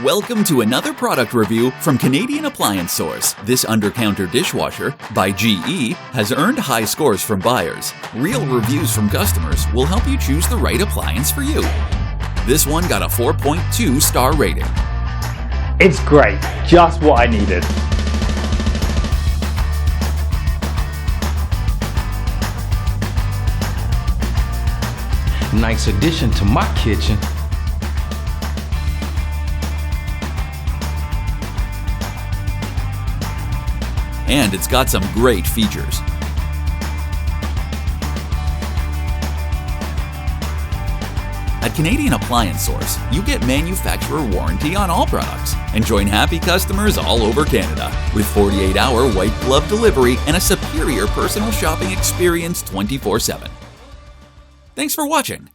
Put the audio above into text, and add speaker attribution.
Speaker 1: Welcome to another product review from Canadian Appliance Source. This Undercounter Dishwasher by GE has earned high scores from buyers. Real reviews from customers will help you choose the right appliance for you. This one got a 4.2 star rating.
Speaker 2: It's great, just what I needed.
Speaker 3: Nice addition to my kitchen.
Speaker 1: And it's got some great features. At Canadian Appliance Source, you get manufacturer warranty on all products and join happy customers all over Canada with 48-hour white glove delivery and a superior personal shopping experience 24/7. Thanks for watching.